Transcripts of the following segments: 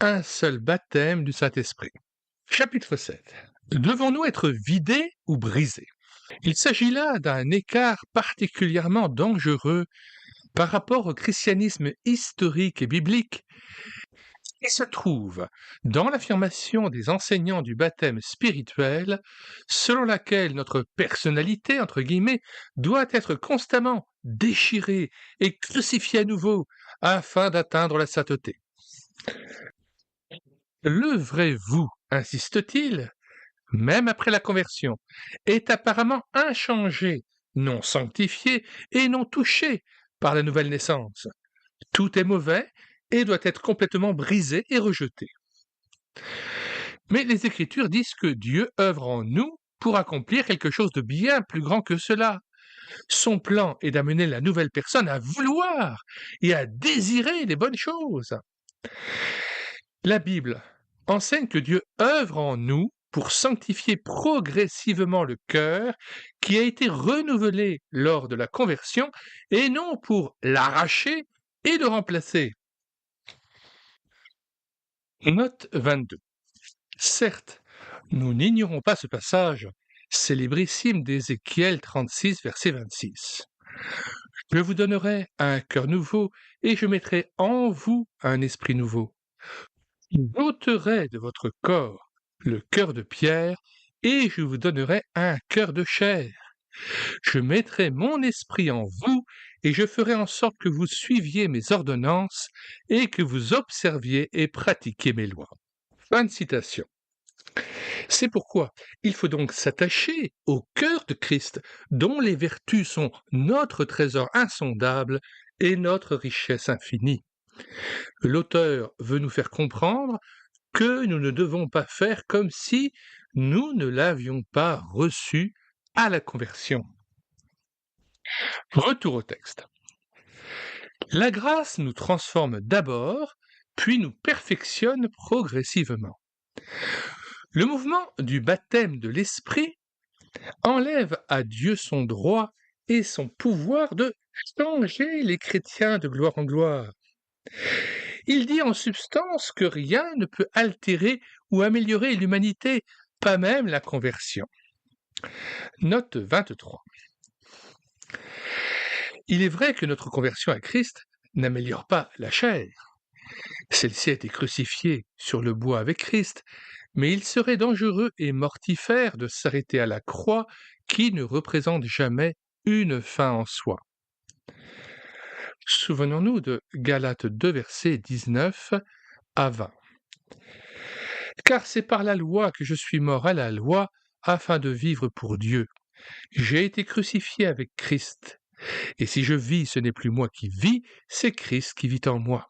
Un seul baptême du Saint-Esprit. Chapitre 7. Devons-nous être vidés ou brisés? Il s'agit là d'un écart particulièrement dangereux par rapport au christianisme historique et biblique qui se trouve dans l'affirmation des enseignants du baptême spirituel selon laquelle notre personnalité, entre guillemets, doit être constamment déchirée et crucifiée à nouveau afin d'atteindre la sainteté. Le vrai vous, insiste-t-il, même après la conversion, est apparemment inchangé, non sanctifié et non touché par la nouvelle naissance. Tout est mauvais et doit être complètement brisé et rejeté. Mais les Écritures disent que Dieu œuvre en nous pour accomplir quelque chose de bien plus grand que cela. Son plan est d'amener la nouvelle personne à vouloir et à désirer les bonnes choses. La Bible enseigne que Dieu œuvre en nous pour sanctifier progressivement le cœur qui a été renouvelé lors de la conversion et non pour l'arracher et le remplacer. Note 22. Certes, nous n'ignorons pas ce passage célébrissime d'Ézéchiel 36, verset 26. Je vous donnerai un cœur nouveau et je mettrai en vous un esprit nouveau. J'ôterai de votre corps le cœur de pierre et je vous donnerai un cœur de chair. Je mettrai mon esprit en vous et je ferai en sorte que vous suiviez mes ordonnances et que vous observiez et pratiquiez mes lois. Fin de citation. C'est pourquoi il faut donc s'attacher au cœur de Christ, dont les vertus sont notre trésor insondable et notre richesse infinie. L'auteur veut nous faire comprendre que nous ne devons pas faire comme si nous ne l'avions pas reçu à la conversion. Retour au texte. La grâce nous transforme d'abord, puis nous perfectionne progressivement. Le mouvement du baptême de l'Esprit enlève à Dieu son droit et son pouvoir de changer les chrétiens de gloire en gloire. Il dit en substance que rien ne peut altérer ou améliorer l'humanité, pas même la conversion. Note 23. Il est vrai que notre conversion à Christ n'améliore pas la chair. Celle-ci a été crucifiée sur le bois avec Christ, mais il serait dangereux et mortifère de s'arrêter à la croix qui ne représente jamais une fin en soi. Souvenons-nous de Galates 2, versets 19 à 20. Car c'est par la loi que je suis mort à la loi, afin de vivre pour Dieu. J'ai été crucifié avec Christ. Et si je vis, ce n'est plus moi qui vis, c'est Christ qui vit en moi.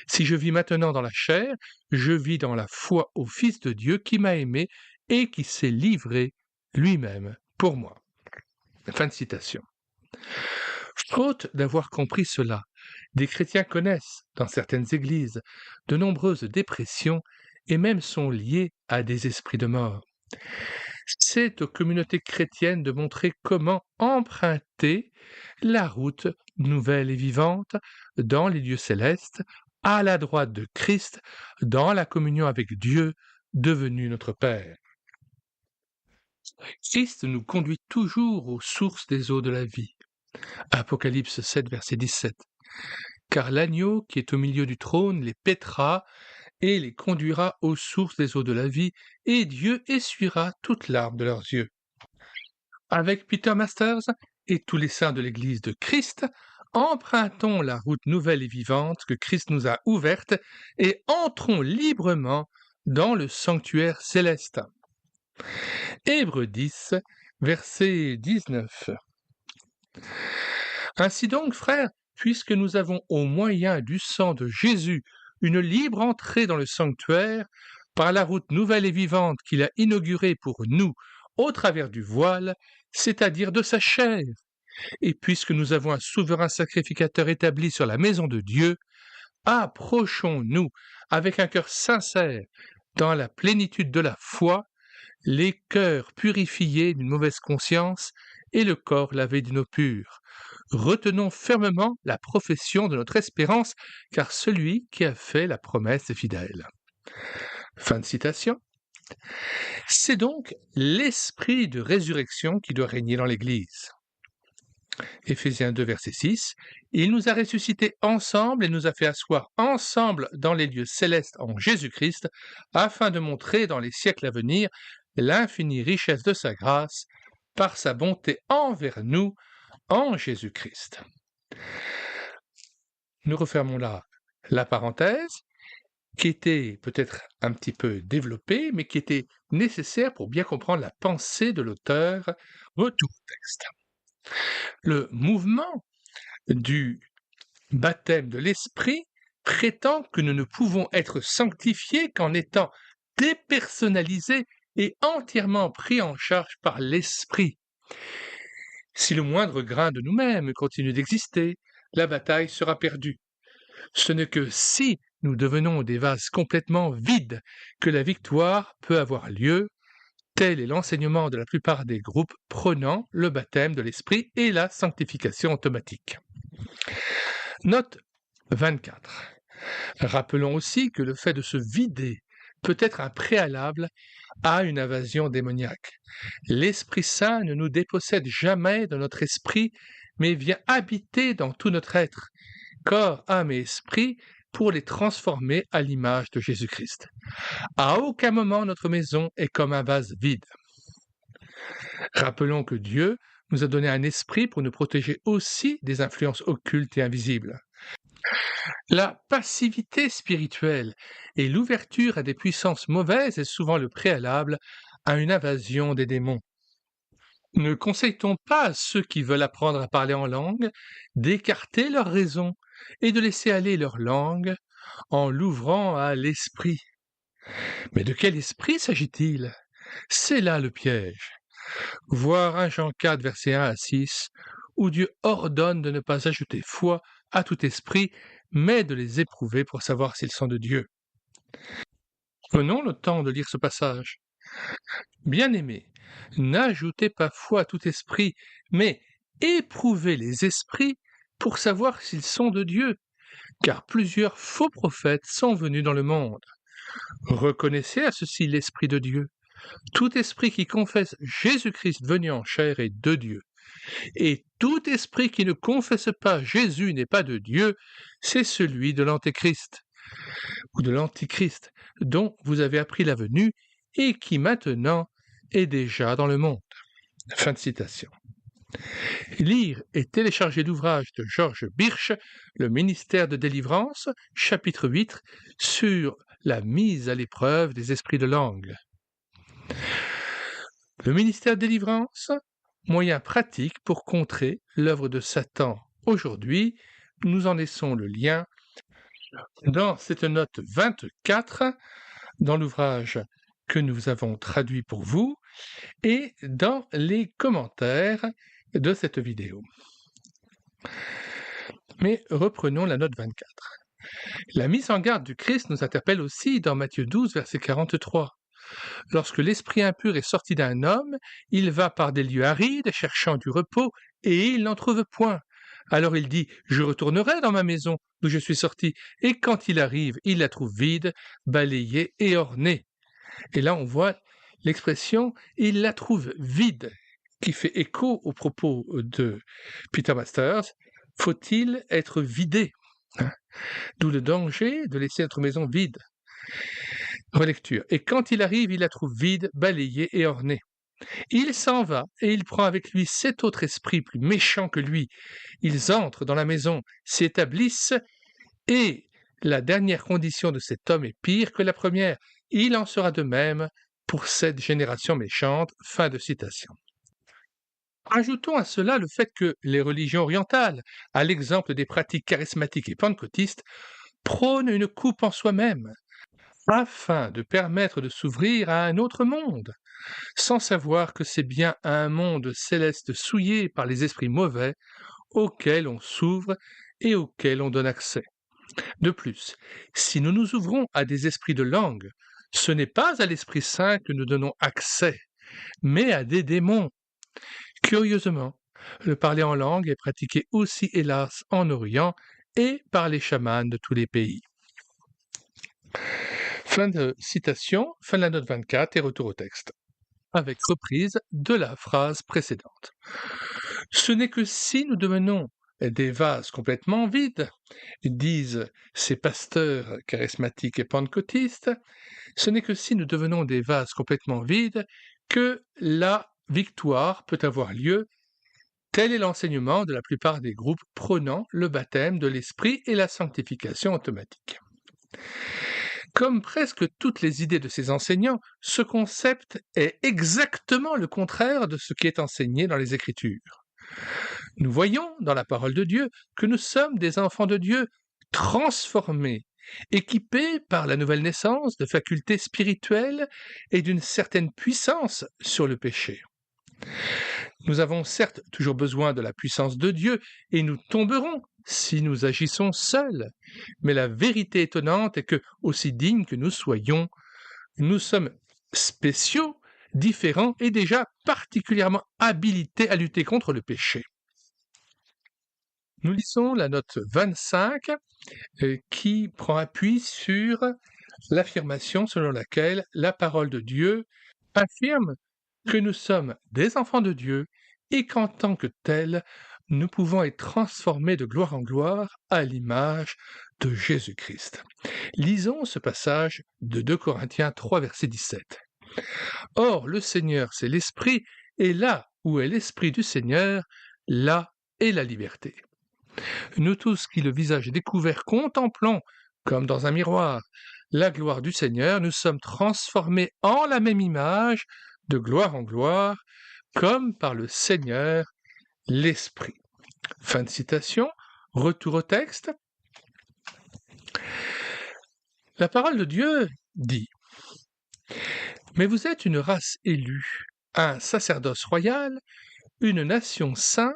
Si je vis maintenant dans la chair, je vis dans la foi au Fils de Dieu qui m'a aimé et qui s'est livré lui-même pour moi. Fin de citation. Faute d'avoir compris cela, des chrétiens connaissent, dans certaines églises, de nombreuses dépressions et même sont liés à des esprits de mort. C'est aux communautés chrétiennes de montrer comment emprunter la route nouvelle et vivante dans les lieux célestes, à la droite de Christ, dans la communion avec Dieu, devenu notre Père. Christ nous conduit toujours aux sources des eaux de la vie. Apocalypse 7, verset 17. Car l'agneau qui est au milieu du trône les paîtra et les conduira aux sources des eaux de la vie, et Dieu essuiera toute larme de leurs yeux. Avec Peter Masters et tous les saints de l'Église de Christ, empruntons la route nouvelle et vivante que Christ nous a ouverte et entrons librement dans le sanctuaire céleste. Hébreux 10, verset 19. Ainsi donc, frères, puisque nous avons au moyen du sang de Jésus une libre entrée dans le sanctuaire, par la route nouvelle et vivante qu'il a inaugurée pour nous au travers du voile, c'est-à-dire de sa chair, et puisque nous avons un souverain sacrificateur établi sur la maison de Dieu, approchons-nous avec un cœur sincère, dans la plénitude de la foi, les cœurs purifiés d'une mauvaise conscience et le corps lavé d'une eau pure. Retenons fermement la profession de notre espérance, car celui qui a fait la promesse est fidèle. Fin de citation. C'est donc l'esprit de résurrection qui doit régner dans l'Église. Éphésiens 2, verset 6, « Il nous a ressuscités ensemble et nous a fait asseoir ensemble dans les lieux célestes en Jésus-Christ, afin de montrer dans les siècles à venir l'infinie richesse de sa grâce par sa bonté envers nous en Jésus-Christ. » Nous refermons là la parenthèse, qui était peut-être un petit peu développée, mais qui était nécessaire pour bien comprendre la pensée de l'auteur de tout le texte. Le mouvement du baptême de l'Esprit prétend que nous ne pouvons être sanctifiés qu'en étant dépersonnalisés et entièrement pris en charge par l'Esprit. Si le moindre grain de nous-mêmes continue d'exister, la bataille sera perdue. Ce n'est que si nous devenons des vases complètement vides que la victoire peut avoir lieu. Tel est l'enseignement de la plupart des groupes prônant le baptême de l'Esprit et la sanctification automatique. Note 24. Rappelons aussi que le fait de se vider peut être un préalable à une invasion démoniaque. L'Esprit Saint ne nous dépossède jamais de notre esprit, mais vient habiter dans tout notre être, corps, âme et esprit, pour les transformer à l'image de Jésus-Christ. À aucun moment notre maison est comme un vase vide. Rappelons que Dieu nous a donné un esprit pour nous protéger aussi des influences occultes et invisibles. La passivité spirituelle et l'ouverture à des puissances mauvaises est souvent le préalable à une invasion des démons. Ne conseille-t-on pas à ceux qui veulent apprendre à parler en langue d'écarter leur raison et de laisser aller leur langue en l'ouvrant à l'esprit? Mais de quel esprit s'agit-il? C'est là le piège. Voir 1 Jean 4, versets 1 à 6, où Dieu ordonne de ne pas ajouter foi à tout esprit, mais de les éprouver pour savoir s'ils sont de Dieu. Prenons le temps de lire ce passage. Bien-aimés, n'ajoutez pas foi à tout esprit, mais éprouvez les esprits pour savoir s'ils sont de Dieu, car plusieurs faux prophètes sont venus dans le monde. Reconnaissez à ceci l'Esprit de Dieu. Tout esprit qui confesse Jésus-Christ venu en chair est de Dieu. Et tout esprit qui ne confesse pas Jésus n'est pas de Dieu, c'est celui de l'Antéchrist, ou de l'Antichrist, dont vous avez appris la venue, et qui maintenant est déjà dans le monde. Fin de citation. Lire et télécharger l'ouvrage de Georges Birch, Le ministère de délivrance, chapitre 8, sur la mise à l'épreuve des esprits de langue. Le ministère de délivrance, moyen pratique pour contrer l'œuvre de Satan. Aujourd'hui, nous en laissons le lien dans cette note 24, dans l'ouvrage que nous avons traduit pour vous, et dans les commentaires de cette vidéo. Mais reprenons la note 24. La mise en garde du Christ nous interpelle aussi dans Matthieu 12, verset 43. Lorsque l'esprit impur est sorti d'un homme, il va par des lieux arides, cherchant du repos, et il n'en trouve point. Alors il dit, je retournerai dans ma maison d'où je suis sorti. Et quand il arrive, il la trouve vide, balayée et ornée. Et là, on voit l'expression, il la trouve vide, qui fait écho aux propos de Peter Masters. Faut-il être vidé? D'où le danger de laisser notre maison vide. Relecture. Et quand il arrive, il la trouve vide, balayée et ornée. Il s'en va et il prend avec lui 7 autres esprits plus méchants que lui. Ils entrent dans la maison, s'y établissent, et la dernière condition de cet homme est pire que la première. Il en sera de même pour cette génération méchante. Fin de citation. Ajoutons à cela le fait que les religions orientales, à l'exemple des pratiques charismatiques et pentecôtistes, prônent une coupe en soi-même, afin de permettre de s'ouvrir à un autre monde, sans savoir que c'est bien un monde céleste souillé par les esprits mauvais auquel on s'ouvre et auquel on donne accès. De plus, si nous nous ouvrons à des esprits de langue, ce n'est pas à l'Esprit Saint que nous donnons accès, mais à des démons. Curieusement, le parler en langue est pratiqué aussi, hélas, en Orient et par les chamans de tous les pays. Fin de citation, fin de la note 24 et retour au texte, avec reprise de la phrase précédente. Ce n'est que si nous devenons des vases complètement vides, disent ces pasteurs charismatiques et pentecôtistes, ce n'est que si nous devenons des vases complètement vides que la victoire peut avoir lieu. Tel est l'enseignement de la plupart des groupes prônant le baptême de l'Esprit et la sanctification automatique. Comme presque toutes les idées de ces enseignants, ce concept est exactement le contraire de ce qui est enseigné dans les Écritures. Nous voyons dans la parole de Dieu que nous sommes des enfants de Dieu transformés, équipés par la nouvelle naissance de facultés spirituelles et d'une certaine puissance sur le péché. Nous avons certes toujours besoin de la puissance de Dieu et nous tomberons si nous agissons seuls, mais la vérité étonnante est que, aussi dignes que nous soyons, nous sommes spéciaux, différents et déjà particulièrement habilités à lutter contre le péché. Nous lisons la note 25 qui prend appui sur l'affirmation selon laquelle la parole de Dieu affirme que nous sommes des enfants de Dieu et qu'en tant que tels, nous pouvons être transformés de gloire en gloire à l'image de Jésus-Christ. Lisons ce passage de 2 Corinthiens 3, verset 17. « Or, le Seigneur, c'est l'Esprit, et là où est l'Esprit du Seigneur, là est la liberté. Nous tous qui le visage découvert contemplons, comme dans un miroir, la gloire du Seigneur, nous sommes transformés en la même image, de gloire en gloire, comme par le Seigneur l'Esprit. » Fin de citation, retour au texte. La parole de Dieu dit « Mais vous êtes une race élue, un sacerdoce royal, une nation sainte,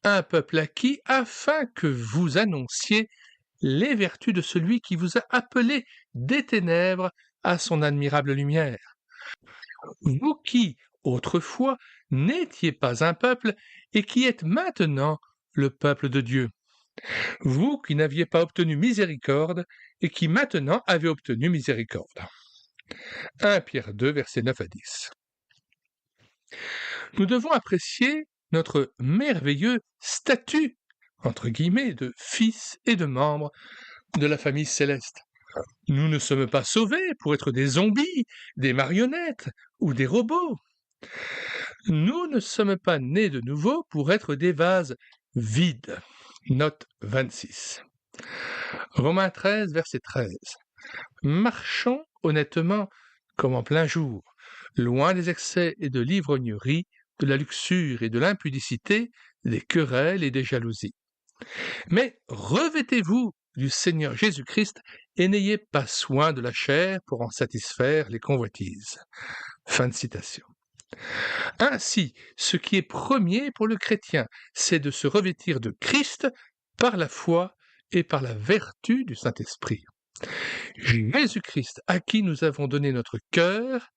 un peuple acquis, afin que vous annonciez les vertus de celui qui vous a appelé des ténèbres à son admirable lumière. Vous qui, autrefois, n'étiez pas un peuple et qui êtes maintenant le peuple de Dieu. Vous qui n'aviez pas obtenu miséricorde et qui maintenant avez obtenu miséricorde. » 1 Pierre 2, versets 9 à 10. Nous devons apprécier notre merveilleux statut, entre guillemets, de fils et de membres de la famille céleste. Nous ne sommes pas sauvés pour être des zombies, des marionnettes ou des robots. Nous ne sommes pas nés de nouveau pour être des vases vides. Note 26. Romains 13, verset 13. Marchons honnêtement comme en plein jour, loin des excès et de l'ivrognerie, de la luxure et de l'impudicité, des querelles et des jalousies. Mais revêtez-vous du Seigneur Jésus-Christ et n'ayez pas soin de la chair pour en satisfaire les convoitises. Fin de citation. Ainsi, ce qui est premier pour le chrétien, c'est de se revêtir de Christ par la foi et par la vertu du Saint-Esprit. Jésus-Christ, à qui nous avons donné notre cœur,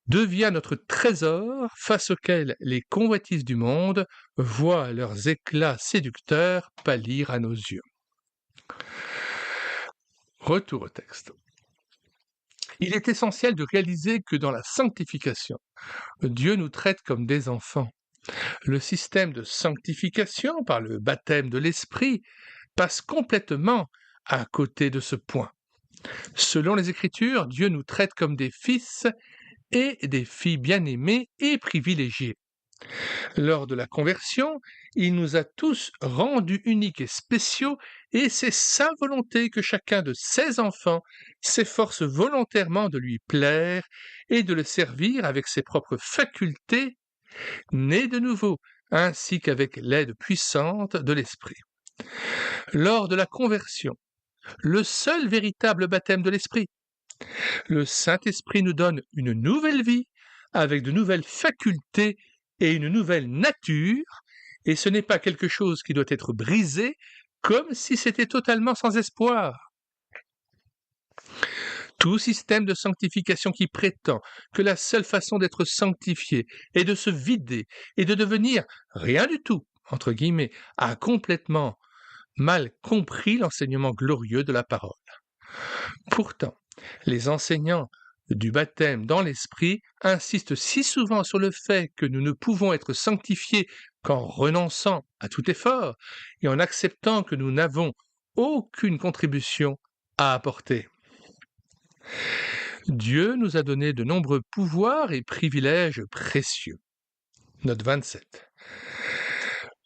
devient notre trésor face auquel les convoitises du monde voient leurs éclats séducteurs pâlir à nos yeux. Retour au texte. Il est essentiel de réaliser que dans la sanctification, Dieu nous traite comme des enfants. Le système de sanctification par le baptême de l'Esprit passe complètement à côté de ce point. Selon les Écritures, Dieu nous traite comme des fils et des filles bien-aimées et privilégiées. Lors de la conversion, il nous a tous rendus uniques et spéciaux, et c'est sa volonté que chacun de ses enfants s'efforce volontairement de lui plaire et de le servir avec ses propres facultés, nées de nouveau, ainsi qu'avec l'aide puissante de l'Esprit. Lors de la conversion, le seul véritable baptême de l'Esprit, le Saint-Esprit nous donne une nouvelle vie avec de nouvelles facultés et une nouvelle nature, et ce n'est pas quelque chose qui doit être brisé comme si c'était totalement sans espoir. Tout système de sanctification qui prétend que la seule façon d'être sanctifié est de se vider et de devenir rien du tout, entre guillemets, a complètement mal compris l'enseignement glorieux de la parole. Pourtant, Les enseignants du baptême dans l'Esprit insistent si souvent sur le fait que nous ne pouvons être sanctifiés qu'en renonçant à tout effort et en acceptant que nous n'avons aucune contribution à apporter. Dieu nous a donné de nombreux pouvoirs et privilèges précieux. Note 27.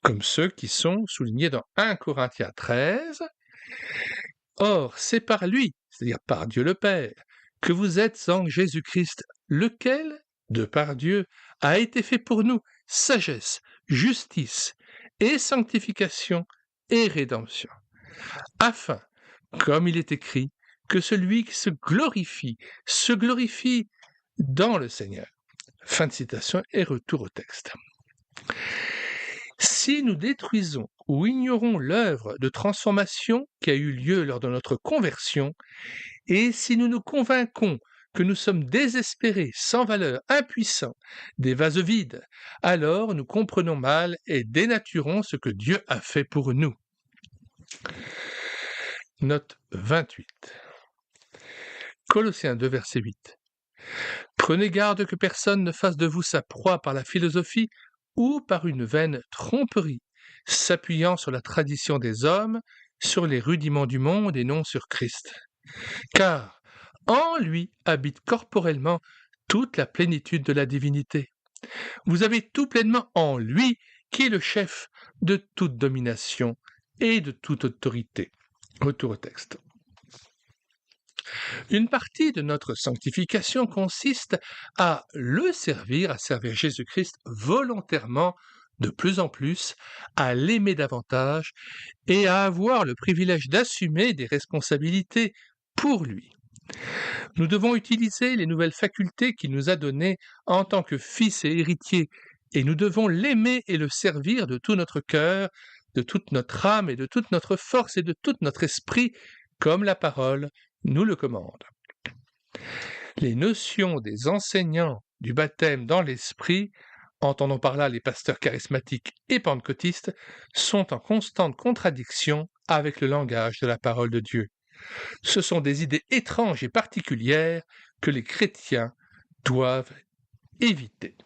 Comme ceux qui sont soulignés dans 1 Corinthiens 13. Or, c'est par lui, c'est-à-dire par Dieu le Père, que vous êtes en Jésus-Christ, lequel, de par Dieu, a été fait pour nous sagesse, justice et sanctification et rédemption, afin, comme il est écrit, que celui qui se glorifie dans le Seigneur. Fin de citation et retour au texte. Si nous détruisons ou ignorons l'œuvre de transformation qui a eu lieu lors de notre conversion, et si nous nous convainquons que nous sommes désespérés, sans valeur, impuissants, des vases vides, alors nous comprenons mal et dénaturons ce que Dieu a fait pour nous. Note 28. Colossiens 2, verset 8. Prenez garde que personne ne fasse de vous sa proie par la philosophie ou par une vaine tromperie, s'appuyant sur la tradition des hommes, sur les rudiments du monde et non sur Christ. Car en lui habite corporellement toute la plénitude de la divinité. Vous avez tout pleinement en lui, qui est le chef de toute domination et de toute autorité. Retour au texte. Une partie de notre sanctification consiste à le servir, à servir Jésus-Christ volontairement de plus en plus, à l'aimer davantage et à avoir le privilège d'assumer des responsabilités pour lui. Nous devons utiliser les nouvelles facultés qu'il nous a données en tant que fils et héritier, et nous devons l'aimer et le servir de tout notre cœur, de toute notre âme et de toute notre force et de tout notre esprit, comme la parole nous le commande. Les notions des enseignants du baptême dans l'esprit, entendons par là les pasteurs charismatiques et pentecôtistes, sont en constante contradiction avec le langage de la parole de Dieu. Ce sont des idées étranges et particulières que les chrétiens doivent éviter.